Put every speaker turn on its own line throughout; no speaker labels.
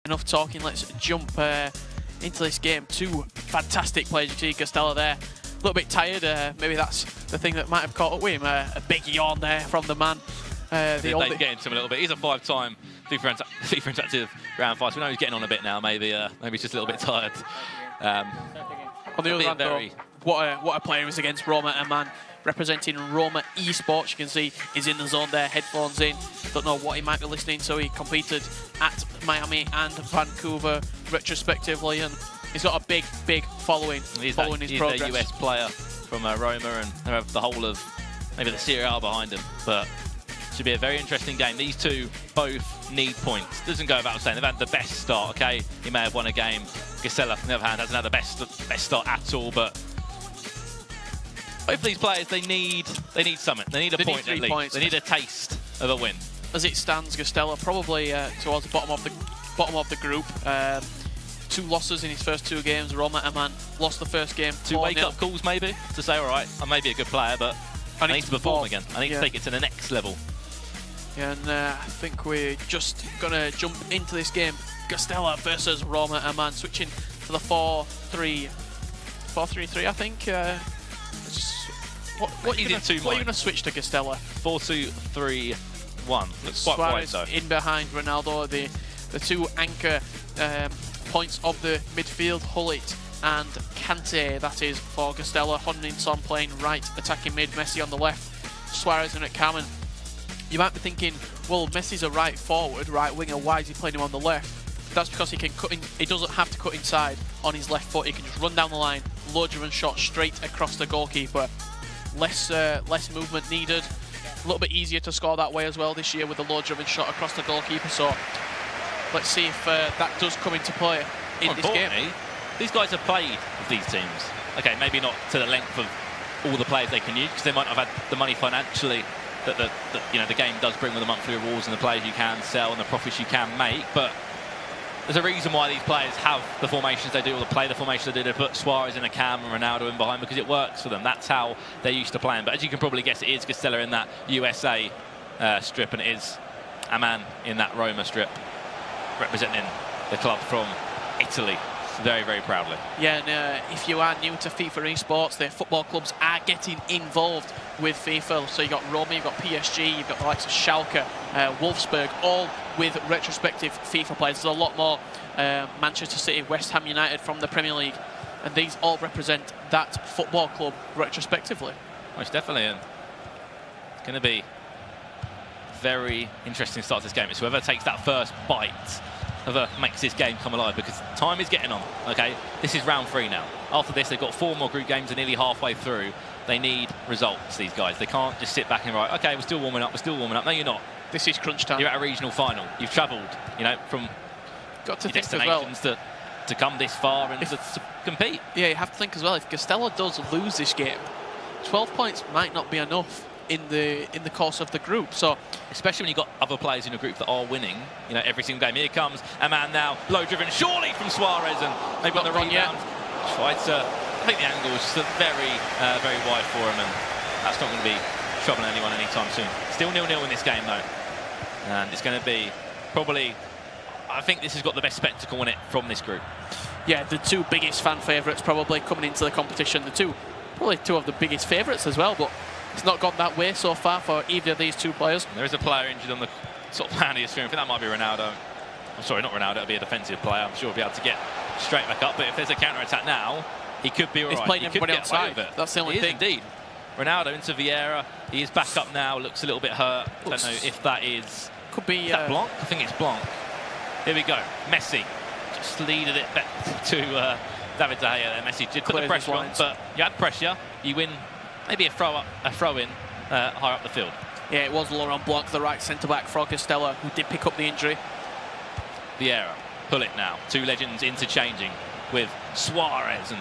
enough talking. Let's jump into this game. Two fantastic players. You see Guastella there, a little bit tired. Maybe that's the thing that might have caught up with him. A big yawn there from the man.
They get into him a little bit. He's a 5-time FIFA Interactive Grand Final. We know he's getting on a bit now. Maybe he's just a little bit tired.
On the other hand, though, what a player is against Roma Aman, representing Roma Esports. You can see he's in the zone there, headphones in. Don't know what he might be listening to. He competed at Miami and Vancouver retrospectively, and he's got a big following. He's his progress.
He's a US player from Roma, and they have the whole of maybe the Serie A behind him. But should be a very interesting game. These two both need points. Doesn't go without saying they've had the best start. Okay, he may have won a game. Xguastellax, on the other hand, hasn't had the best start at all. But both of these players, they need something. They need a point at least. Points. They need a taste of a win.
As it stands, Xguastella probably towards the bottom of the group. 2 losses in his first 2 games. Roma Aman lost the first game.
2 wake-up calls maybe to say, all right, I may be a good player, but I need to perform again. I need to take it to the next level.
Yeah, and I think we're just gonna jump into this game. Xguastella versus Roma Aman, switching to the 4-3-3. I think. What are you gonna switch to Xguastella?
4-2-3-1. Looks quite wide though.
In behind Ronaldo, the 2 anchor points of the midfield, Hullet and Kante. That is for Xguastella. Hodgson playing right, attacking mid. Messi on the left. Suarez and Carmen. You might be thinking, well, Messi's a right forward, right winger. Why is he playing him on the left? That's because he can cut in. He doesn't have to cut inside on his left foot. He can just run down the line, load-driven shot straight across the goalkeeper. Less movement needed. A little bit easier to score that way as well this year with the load-driven shot across the goalkeeper. So let's see if that does come into play in this game.
These guys have played with these teams. Okay, maybe not to the length of all the players they can use, because they might not have had the money financially that the game does bring with the monthly rewards and the players you can sell and the profits you can make. But there's a reason why these players have the formations they do, or play the formation they do. They put Suarez in a cam and Ronaldo in behind because it works for them. That's how they're used to playing. But as you can probably guess, it is Xguastella in that USA strip, and it is Aman in that Roma strip, representing the club from Italy very, very proudly.
Yeah, and if you are new to FIFA esports, the football clubs are getting involved with FIFA. So you've got Roma, you've got PSG, you've got the likes of Schalke, Wolfsburg, all with retrospective FIFA players. There's a lot more Manchester City, West Ham United from the Premier League, and these all represent that football club retrospectively.
Most definitely, and it's going to be very interesting start to this game. It's whoever takes that first bite, whoever makes this game come alive, because time is getting on. Okay, this is round 3 now. After this, they've got 4 more group games and nearly halfway through. They need results, these guys. They can't just sit back and right, okay, we're still warming up, No, you're not.
This is crunch time.
You're at a regional final. You've travelled, from destinations to come this far and to compete.
Yeah, you have to think as well, if Guastella does lose this game, 12 points might not be enough in the course of the group. So
especially when you've got other players in your group that are winning, every single game. Here comes Aman now, low driven, surely from Suarez, and they've got the rebound. I think the angle is just very, very wide for him, and that's not going to be troubling anyone anytime soon. Still 0-0 in this game though, and it's going to be probably, I think this has got the best spectacle in it from this group.
Yeah, the 2 biggest fan favourites probably coming into the competition. Probably two of the biggest favourites as well, but it's not gone that way so far for either of these 2 players.
There is a player injured on the sort of plan of the screen. I think that might be Ronaldo. I'm sorry, not Ronaldo. It'll be a defensive player. I'm sure he'll be able to get straight back up. But if there's a counter-attack now, he could be all right.
He's playing everybody outside. That's the only thing.
Indeed. Ronaldo into Vieira. He is back up now. Looks a little bit hurt. Don't know if that is.
Could be.
Is that Blanc? I think it's Blanc. Here we go. Messi just leaded it back to David De Gea there. Messi did put the pressure on, but you had pressure. You win. Maybe a throw in higher up the field.
Yeah, it was Laurent Blanc, the right centre-back for Xguastella, who did pick up the injury.
Vieira, pull it now. 2 legends interchanging with Suarez, and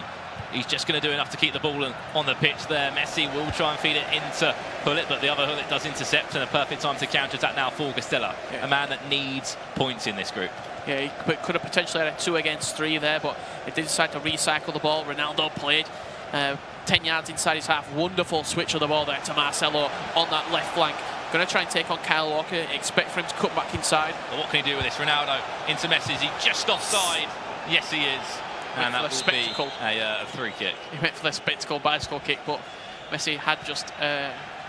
he's just going to do enough to keep the ball on the pitch there. Messi will try and feed it into Hullet, but the other Hullet does intercept, and a perfect time to counter-attack now for Xguastella. Yeah. A man that needs points in this group.
Yeah, he could have potentially had a 2 against 3 there, but he did decide to recycle the ball. Ronaldo played 10 yards inside his half. Wonderful switch of the ball there to Marcelo on that left flank. Going to try and take on Kyle Walker. Expect for him to cut back inside.
But what can he do with this? Ronaldo into Messi. Is he just offside? Yes, he is. And that will be a free kick.
He went for the spectacle bicycle kick, but Messi had just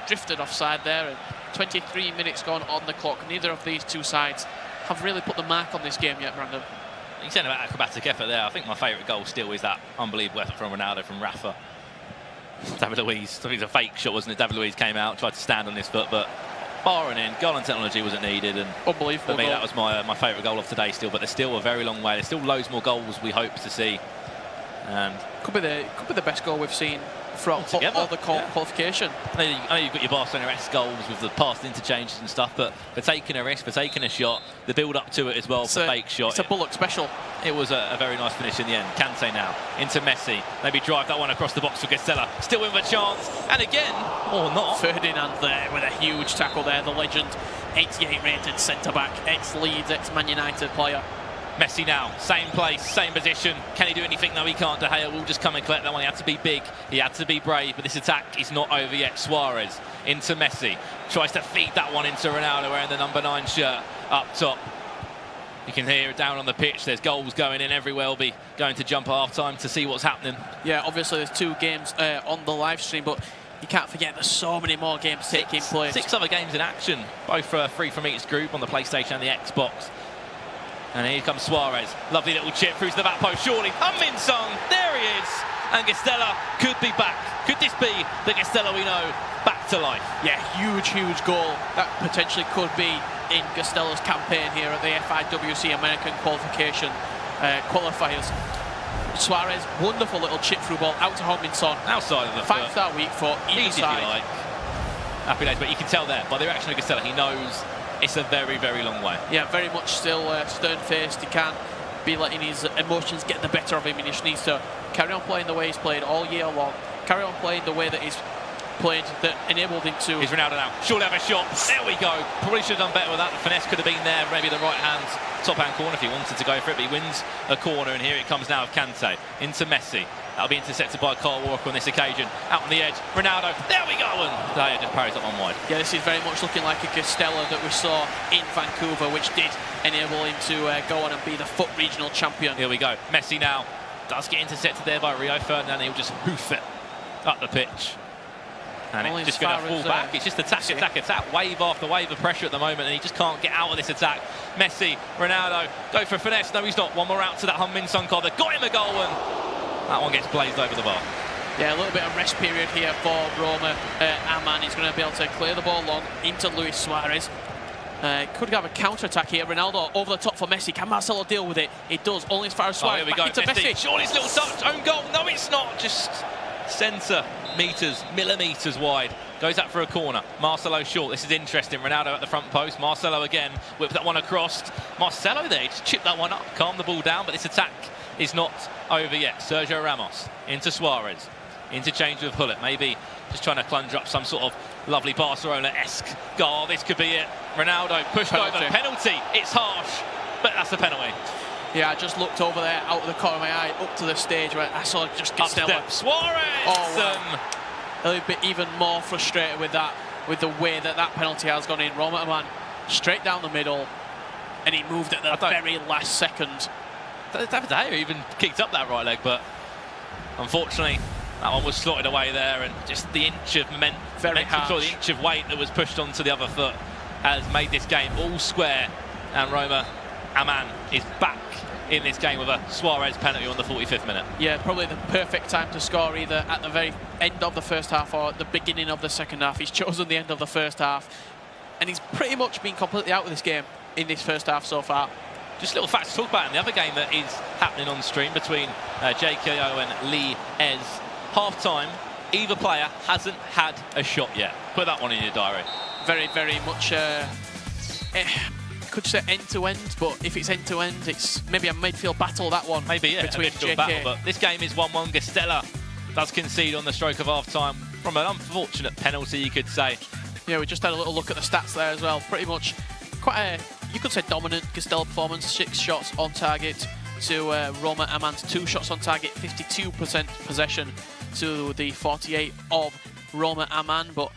drifted offside there. And 23 minutes gone on the clock. Neither of these two sides have really put the mark on this game yet, Brandon.
You said about acrobatic effort there. I think my favourite goal still is that unbelievable effort from Ronaldo from Rafa. David Luiz, I think it was a fake shot, wasn't it? David Luiz came out, tried to stand on his foot, but barring in, goal and technology wasn't needed. And
unbelievable.
For me, that was my favourite goal of today still, but there's still a very long way. There's still loads more goals we hope to see. And
could be the best goal we've seen from all the qualification.
I know you've got your Barcelona-esque goals with the past interchanges and stuff, but for taking a risk, for taking a shot, the build-up to it as well, for fake shot.
It's a Bullock special.
It was a very nice finish in the end. Kante now into Messi. Maybe drive that one across the box for Guastella. Still with a chance. And again, or not.
Ferdinand there with a huge tackle there. The legend, 88 rated centre-back, ex-Leeds, ex-Man United player.
Messi now, same place, same position. Can he do anything? No, he can't. De Gea will just come and collect that one. He had to be big, he had to be brave, but this attack is not over yet. Suarez into Messi, tries to feed that one into Ronaldo wearing the number 9 shirt up top. You can hear it down on the pitch. There's goals going in everywhere. We'll be going to jump at half-time to see what's happening.
Yeah, obviously there's 2 games on the live stream, but you can't forget there's so many more games taking place.
6 other games in action, both free from each group on the PlayStation and the Xbox. And here comes Suarez. Lovely little chip through to the back post. Surely, Min-sung, there he is. And Guastella could be back. Could this be the Guastella we know back to life?
Yeah, huge goal. That potentially could be in Guastella's campaign here at the FIWC American qualification qualifiers. Suarez, wonderful little chip through ball out to Min-sung.
Outside of the
5-star weak foot, either
easy
side.
If you like. Happy days, but you can tell there by the reaction of Guastella, he knows it's a very, very long way.
Yeah, very much still stern-faced. He can't be letting his emotions get the better of him, and he just needs to carry on playing the way he's played all year long. Carry on playing the way that he's played that enabled him to...
He's Ronaldo now. Surely have a shot. There we go. Probably should have done better with that. The finesse could have been there. Maybe the right-hand, top-hand corner if he wanted to go for it, but he wins a corner, and here it comes now of Kante into Messi. That'll be intercepted by Kyle Walker on this occasion. Out on the edge, Ronaldo, there we go, and Dyer just parries up one wide.
Yeah, this is very much looking like a Guastella that we saw in Vancouver, which did enable him to go on and be the FUT regional champion.
Here we go, Messi now does get intercepted there by Rio Ferdinand. He'll just hoof it up the pitch. And it's just going to fall back. It's just attack, wave after wave of pressure at the moment, and he just can't get out of this attack. Messi, Ronaldo, go for finesse. No, he's not. One more out to that Min-sung car that got him a goal, and that one gets blazed over the bar.
Yeah, a little bit of rest period here for Roma Aman. He's going to be able to clear the ball long into Luis Suarez. Could have a counter-attack here. Ronaldo over the top for Messi. Can Marcelo deal with it? It does, only as far as Suarez.
Here we go,
into Messi.
Surely's little touch, own goal. No, it's not. Just millimetres wide. Goes up for a corner. Marcelo short. This is interesting. Ronaldo at the front post. Marcelo again. Whip that one across. Marcelo there. Just chip that one up. Calm the ball down. But this attack is not over yet. Sergio Ramos into Suarez. Interchange with Hullet. Maybe just trying to conjure up some sort of lovely Barcelona-esque goal. This could be it. Ronaldo pushed over. Penalty. It's harsh, but that's a penalty.
Yeah, I just looked over there, out of the corner of my eye, up to the stage where I saw just Guastella.
Suarez!
Oh, wow. A little bit even more frustrated with that, with the way that penalty has gone in. Roma Aman straight down the middle, and he moved at the very last second.
David Dyer even kicked up that right leg, but unfortunately, that one was slotted away there, and just the inch of momentum, the inch of weight that was pushed onto the other foot has made this game all square, and Roma Aman is back in this game with a Suarez penalty on the 45th minute.
Yeah, probably the perfect time to score, either at the very end of the first half or at the beginning of the second half. He's chosen the end of the first half, and he's pretty much been completely out of this game in this first half so far.
Just little facts to talk about in the other game that is happening on stream between JKO and Lee Ez. Half-time, either player hasn't had a shot yet. Put that one in your diary.
Very, very much... could say end-to-end, but if it's end-to-end, it's maybe a midfield battle, that one.
Maybe, yeah,
between
a midfield battle, but this game is 1-1. Guastella does concede on the stroke of half-time from an unfortunate penalty, you could say.
Yeah, we just had a little look at the stats there as well. Pretty much quite a, you could say, dominant Guastella performance. 6 shots on target to Roma Aman's 2 shots on target, 52% possession to the 48 of Roma Aman, but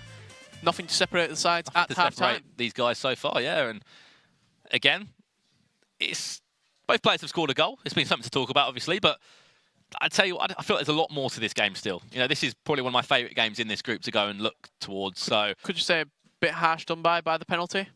Nothing to separate the sides at half-time.
These guys so far, yeah. And again, both players have scored a goal. It's been something to talk about, obviously, but I tell you what, I feel like there's a lot more to this game still. You know, this is probably one of my favourite games in this group to go and look towards. So,
could you say a bit harsh done by the penalty?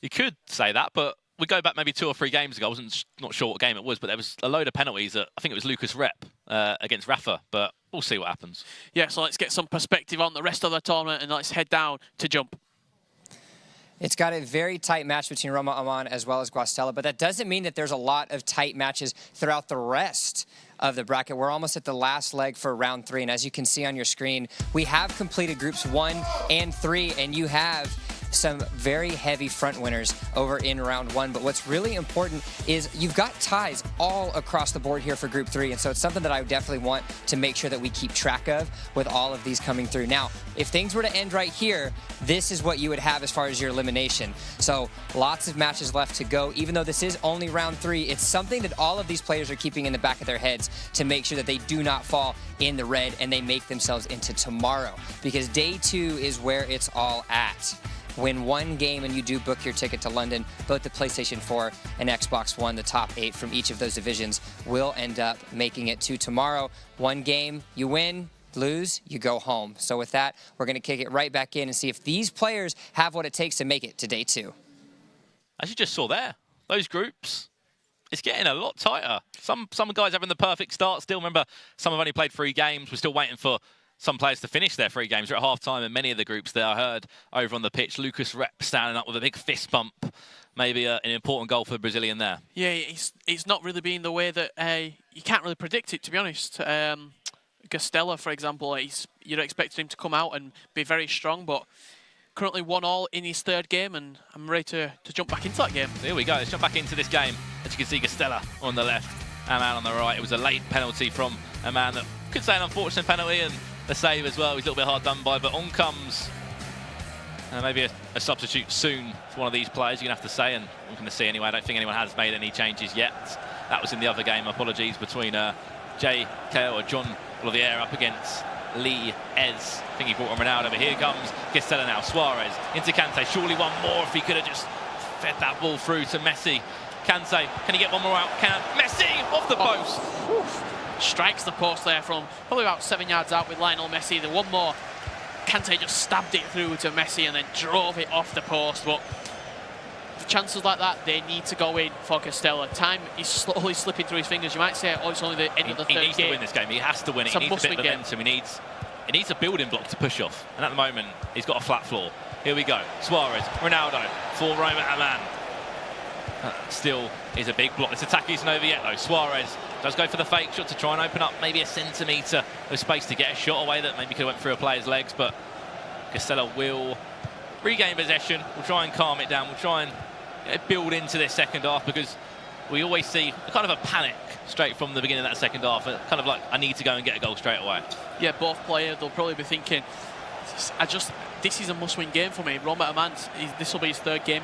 You could say that, but we go back maybe 2 or 3 games ago. I not sure what game it was, but there was a load of penalties. I think it was Lucas Rep against Rafa, but we'll see what happens.
Yeah, so let's get some perspective on the rest of the tournament and let's head down to jump.
It's got a very tight match between Roma Aman as well as Guastella, but that doesn't mean that there's a lot of tight matches throughout the rest of the bracket. We're almost at the last leg for round 3, and as you can see on your screen, we have completed groups 1 and 3, and you have some very heavy front winners over in round 1. But what's really important is you've got ties all across the board here for group 3, and so it's something that I definitely want to make sure that we keep track of with all of these coming through. Now, if things were to end right here, this is what you would have as far as your elimination. So lots of matches left to go. Even though this is only round 3, it's something that all of these players are keeping in the back of their heads to make sure that they do not fall in the red and they make themselves into tomorrow, because day 2 is where it's all at. Win 1 game and you do book your ticket to London. Both the PlayStation 4 and Xbox One, the top 8 from each of those divisions, will end up making it to tomorrow. 1 game, you win, lose, you go home. So with that, we're going to kick it right back in and see if these players have what it takes to make it to day 2.
As you just saw there, those groups, it's getting a lot tighter. Some guys having the perfect start still. Remember, some have only played 3 games. We're still waiting for some players to finish their 3 games. We're at half-time in many of the groups there. I heard over on the pitch, Lucas Rep standing up with a big fist bump. Maybe an important goal for the Brazilian there. Yeah,
it's not really been the way that you can't really predict it, to be honest. Guastella, for example, you'd expect him to come out and be very strong, but currently 1-1 in his 3rd game, and I'm ready to jump back into that game.
Here we go. Let's jump back into this game. As you can see, Guastella on the left, Aman on the right. It was a late penalty from Aman that could say an unfortunate penalty, and the save as well. He's a little bit hard done by, but on comes maybe a substitute soon for one of these players, you're going to have to say, and I'm going to see anyway. I don't think anyone has made any changes yet. That was in the other game, apologies, between JK or John Oliveira up against Lee Ez. I think he brought on Ronaldo, but here comes Guastella now. Suarez into Kante. Surely one more if he could have just fed that ball through to Messi. Kante, can he get one more out? Can Messi off the post?
Oof. Strikes the post there from probably about 7 yards out with Lionel Messi. The one more, Kante just stabbed it through to Messi and then drove it off the post. But for chances like that, they need to go in for Guastella. Time is slowly slipping through his fingers. You might say, oh, it's only the end of the 3rd game.
He needs to win this game. He has to win it. He needs a bit of momentum. He needs a building block to push off. And at the moment, he's got a flat floor. Here we go. Suarez, Ronaldo for Roma Aman. Still is a big block. This attack isn't over yet, though. Suarez does go for the fake shot to try and open up maybe a centimetre of space to get a shot away that maybe could have went through a player's legs, but Guastella will regain possession. We'll try and calm it down. We'll try and build into this second half, because we always see kind of a panic straight from the beginning of that second half. Kind of like, I need to go and get a goal straight away. Yeah,
both players, they'll probably be thinking, this is a must-win game for me. Roma Aman, this will be his 3rd game.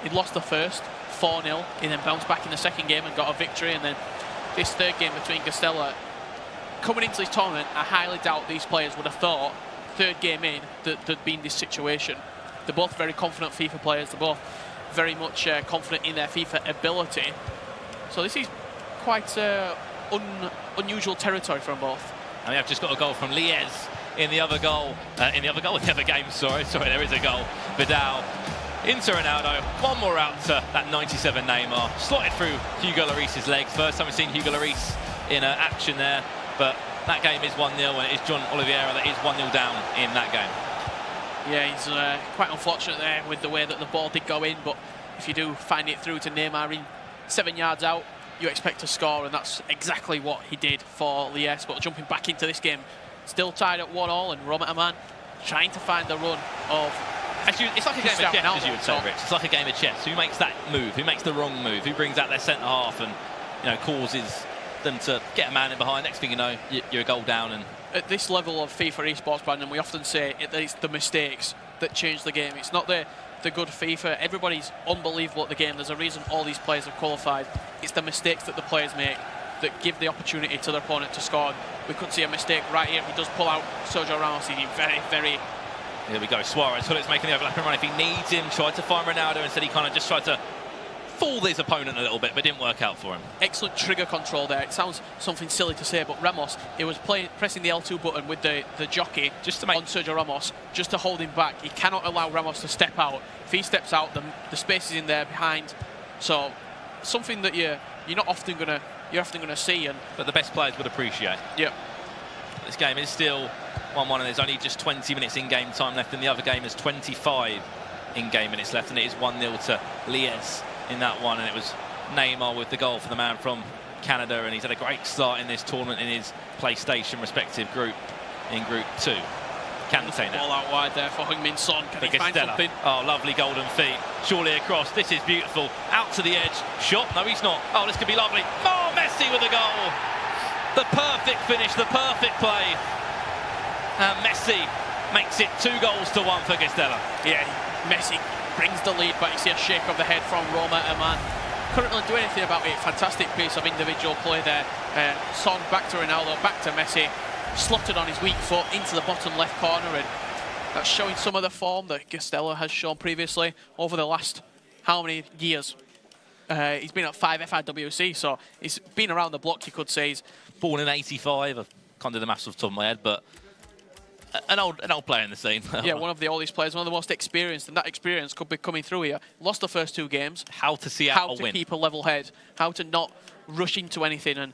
He lost the first 4-0. He then bounced back in the 2nd game and got a victory, and then this 3rd game between Guastella. Coming into this tournament, I highly doubt these players would have thought 3rd game in that they'd be in this situation. They're both very confident FIFA players. They're both very much confident in their FIFA ability. So this is quite unusual territory for them both.
And we have just got a goal from Liez in the other game. Sorry, there is a goal. Vidal into Ronaldo. One more out to that 97 Neymar. Slotted through Hugo Lloris's legs. First time we've seen Hugo Lloris in action there. But that game is 1-0, and it is John Oliveira that is 1-0 down in that game.
Yeah, he's quite unfortunate there with the way that the ball did go in. But if you do find it through to Neymar in 7 yards out, you expect to score, and that's exactly what he did for Lies. But jumping back into this game, still tied at 1-1, and Roma Aman trying to find the run of...
It's like a game of chess, as you would say, Rich. It's like a game of chess. Who makes that move? Who makes the wrong move? Who brings out their centre half and causes them to get a man in behind? Next thing you know, you're a goal down. And
at this level of FIFA esports, Brandon, we often say it's the mistakes that change the game. It's not the good FIFA. Everybody's unbelievable at the game. There's a reason all these players have qualified. It's the mistakes that the players make that give the opportunity to their opponent to score. We could see a mistake right here. If he does pull out Sergio Ramos, he's in very, very
Here we go, Suarez. Hullit's making the overlapping run if he needs him. Tried to find Ronaldo. Instead, he kind of just tried to fool his opponent a little bit, but didn't work out for him.
Excellent trigger control there. It sounds something silly to say, but Ramos, he was pressing the L2 button with the jockey
just to make
on Sergio Ramos, just to hold him back. He cannot allow Ramos to step out. If he steps out, the space is in there behind. So something that you're often gonna see,
but the best players would appreciate.
Yeah.
This game is still 1-1, and there's only just 20 minutes in-game time left, and the other game has 25 in-game minutes left, and it is 1-0 to Lies in that one, and it was Neymar with the goal for the man from Canada, and he's had a great start in this tournament in his PlayStation respective group in Group 2. Kante now.
Ball out wide there for Heung-min Son. Can he find something?
Oh, lovely golden feet. Surely across. This is beautiful. Out to the edge. Shot. No, he's not. Oh, this could be lovely. Oh, Messi with a goal. The perfect finish, the perfect play. And Messi makes it 2-1 for Guastella.
Yeah, Messi brings the lead, but you see a shake of the head from Roma Aman. Couldn't really do anything about it. Fantastic piece of individual play there. Son back to Ronaldo, back to Messi. Slotted on his weak foot into the bottom left corner, and that's showing some of the form that Guastella has shown previously over the last how many years. He's been at 5 FIWC, so he's been around the block, you could say. He's
born in 85. I can't do the maths off the top of my head, but an old player in the scene.
Yeah, one of the oldest players, one of the most experienced, and that experience could be coming through here. Lost the first 2 games.
How to see out a win.
How to keep a level head. How to not rush into anything. And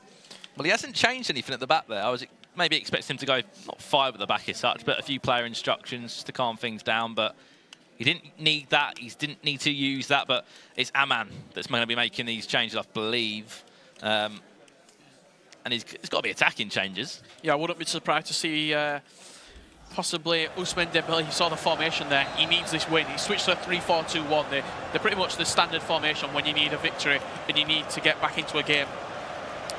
well, he hasn't changed anything at the back there. I was maybe expecting him to go not 5 at the back as such, but a few player instructions just to calm things down. But he didn't need that. He didn't need to use that. But it's Aman that's going to be making these changes, I believe. And it's got to be attacking changes.
Yeah, I wouldn't be surprised to see possibly Ousmane Dembele. You saw the formation there. He needs this win. He switched to a 3-4-2-1. They're pretty much the standard formation when you need a victory and you need to get back into a game.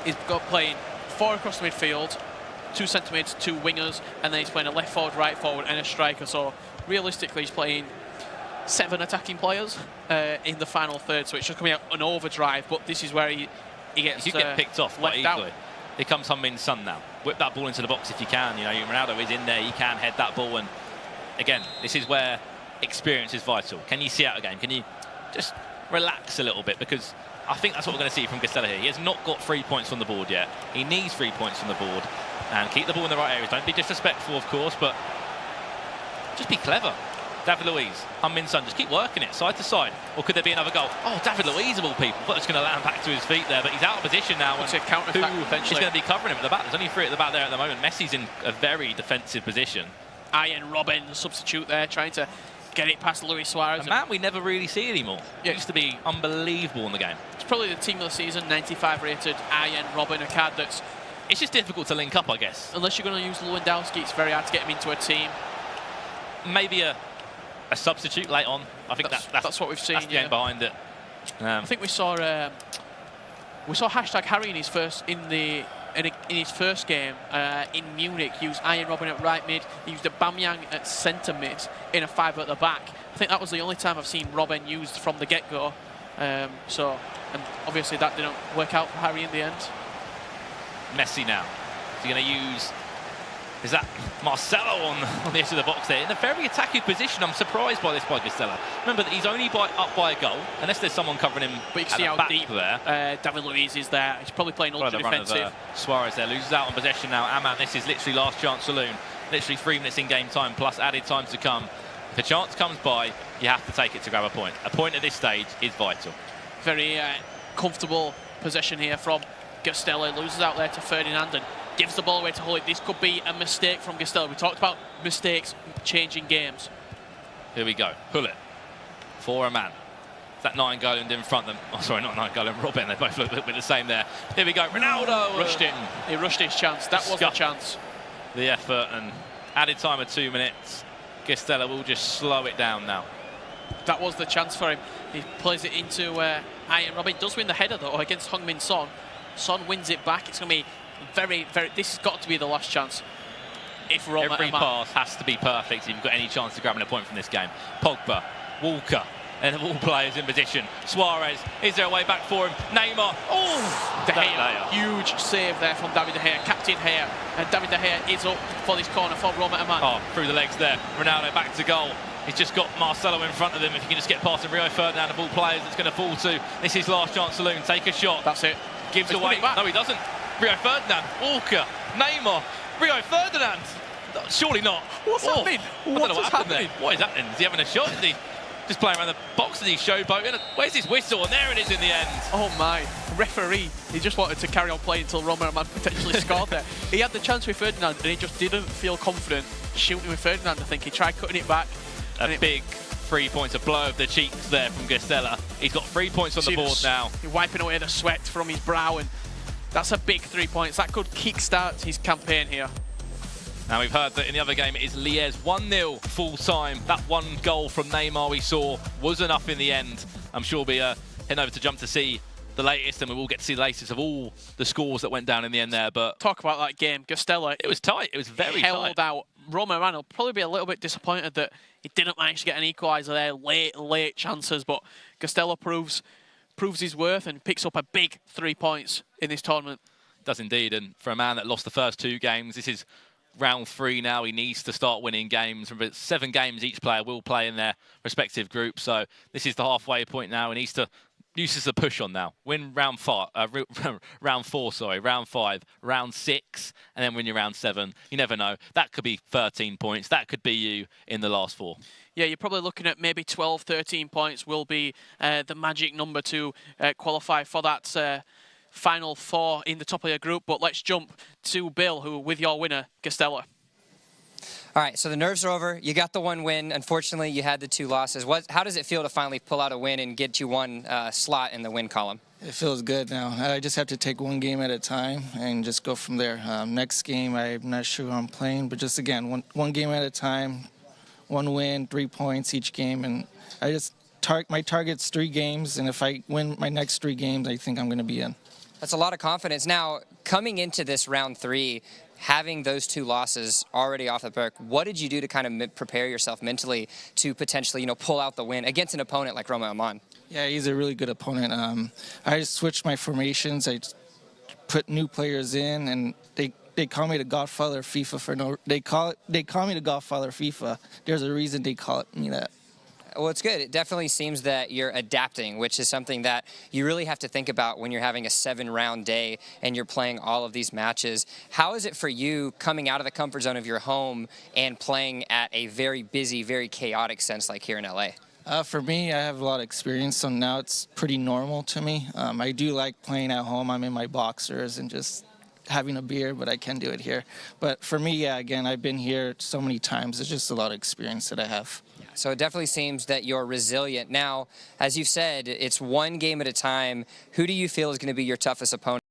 He's got playing 4 across the midfield, 2 centre mids, 2 wingers, and then he's playing a left forward, right forward, and a striker. So realistically, he's playing 7 attacking players in the final third. So it's just coming out an overdrive. But this is where he gets
you get picked off quite easily.
Out.
Here comes Heung-min Son now. Whip that ball into the box if you can. You know, Ronaldo is in there. He can head that ball. And again, this is where experience is vital. Can you see out a game? Can you just relax a little bit? Because I think that's what we're going to see from Guastella here. He has not got 3 points on the board yet. He needs 3 points on the board. And keep the ball in the right areas. Don't be disrespectful, of course, but just be clever. David Luiz, Heung-min Son, just keep working it side to side. Or could there be another goal? Oh, David Luiz of all people. Thought it's going to land back to his feet there, but he's out of position now.
It's a counter-attack potentially.
He's going to be covering him at the back. There's only 3 at the back there at the moment. Messi's in a very defensive position.
Arjen Robben, substitute there, trying to get it past Luis Suarez.
A man we never really see anymore. Yeah. He used to be unbelievable in the game.
It's probably the team of the season, 95 rated Arjen Robben, a card that's...
It's just difficult to link up, I guess.
Unless you're going to use Lewandowski, it's very hard to get him into a team.
Maybe a substitute late on. I think
that's what we've seen.
That's the game behind it.
I think we saw hashtag Harry in his first game in Munich. He used Arjen Robben at right mid. He used Aubameyang at centre mid in a 5 at the back. I think that was the only time I've seen Robben used from the get-go. And obviously that didn't work out for Harry in the end.
Messi now. Is he going to use... Is that Marcelo on the edge of the box there? In a very attacking position. I'm surprised by this by Guastella. Remember that he's only up by a goal, unless there's someone covering him.
But you can see how deep there. David Luiz is there. He's probably playing ultra defensive.
Suarez there, loses out on possession now. Aman, this is literally last chance saloon. Literally 3 minutes in game time, plus added time to come. If a chance comes by, you have to take it to grab a point. A point at this stage is vital.
Very comfortable possession here from Guastella. Loses out there to Ferdinand and gives the ball away to Hullet. This could be a mistake from Guastella. We talked about mistakes changing games.
Here we go. Hullet for a man. That Nainggolan in front of them. Oh, sorry, not Nainggolan, Robben. They both look a little bit the same there. Here we go. Ronaldo
rushed it. He rushed his chance. That was a chance.
The effort and added time of 2 minutes. Guastella will just slow it down now.
That was the chance for him. He plays it into Arjen Robben. Does win the header though against Heung-min Son. Son wins it back. It's going to be very, very... This has got to be the last chance. If Roma
Every pass has to be perfect if you've got any chance of grabbing a point from this game. Pogba, Walker, And of all players in position, Suarez, is there a way back for him? Neymar, oh!
De Gea, huge save there from David De Gea, Captain Gea. And David De Gea is up for this corner for Roma Aman.
Oh, through the legs there. Ronaldo back to goal. He's just got Marcelo in front of him. If you can just get past him, Rio Ferdinand of all players, it's going to fall to. This is last chance saloon. Take a shot.
That's it.
Gives away. No, he doesn't. Rio Ferdinand, Walker, Neymar, Rio Ferdinand. Surely not.
What's happening?
I don't know what happened there. What is happening? Is he having a shot? Is he just playing around the box? Is he showboating? Where's his whistle? And there it is in the end.
Oh my, referee. He just wanted to carry on playing until Roma Aman potentially scored there. He had the chance with Ferdinand and he just didn't feel confident shooting with Ferdinand. I think he tried cutting it back.
A big 3 points, a blow of the cheeks there from Guastella. He's got 3 points on the board now.
He's wiping away the sweat from his brow, and that's a big 3 points. That could kickstart his campaign here.
Now we've heard that in the other game it is Liège 1-0 full time. That one goal from Neymar we saw was enough in the end. I'm sure we'll be heading over to Jump to see the latest, and we will get to see the latest of all the scores that went down in the end there. But
talk about that game, Guastella.
It was tight. It was very
held
tight.
out. Roma Aman will probably be a little bit disappointed that he didn't manage to get an equaliser there. Late chances, but Guastella proves his worth and picks up a big 3 points in this tournament.
Does indeed, and for a man that lost the first 2 games, this is round 3 now. He needs to start winning games. Remember, 7 games each player will play in their respective group, so this is the halfway point now. He needs to use this as a push on now. Win round 4, round 5, round 6, and then win your round 7. You never know. That could be 13 points. That could be you in the last 4.
Yeah, you're probably looking at maybe 12, 13 points will be the magic number to qualify for that final 4 in the top of your group. But let's jump to Bill, who with your winner, Guastella.
All right, so the nerves are over. You got the 1 win. Unfortunately, you had the 2 losses. How does it feel to finally pull out a win and get you 1 slot in the win column?
It feels good now. I just have to take 1 game at a time and just go from there. Next game, I'm not sure who I'm playing, but just again, one game at a time, 1 win, 3 points each game, and I just my target's 3 games, and if I win my next 3 games, I think I'm going to be in.
That's a lot of confidence. Now, coming into this round 3, having those 2 losses already off the book, what did you do to kind of prepare yourself mentally to potentially, pull out the win against an opponent like Roma Aman?
Yeah, he's a really good opponent. I just switched my formations. I put new players in, and they call me the Godfather of FIFA for no. They call me the Godfather of FIFA. There's a reason they call me that.
Well, it's good. It definitely seems that you're adapting, which is something that you really have to think about when you're having a 7-round day and you're playing all of these matches. How is it for you coming out of the comfort zone of your home and playing at a very busy, very chaotic sense like here in LA?
For me, I have a lot of experience, so now it's pretty normal to me. I do like playing at home. I'm in my boxers and just having a beer, but I can do it here. But for me, yeah, again, I've been here so many times. It's just a lot of experience that I have.
So it definitely seems that you're resilient. Now, as you've said, it's 1 game at a time. Who do you feel is going to be your toughest opponent?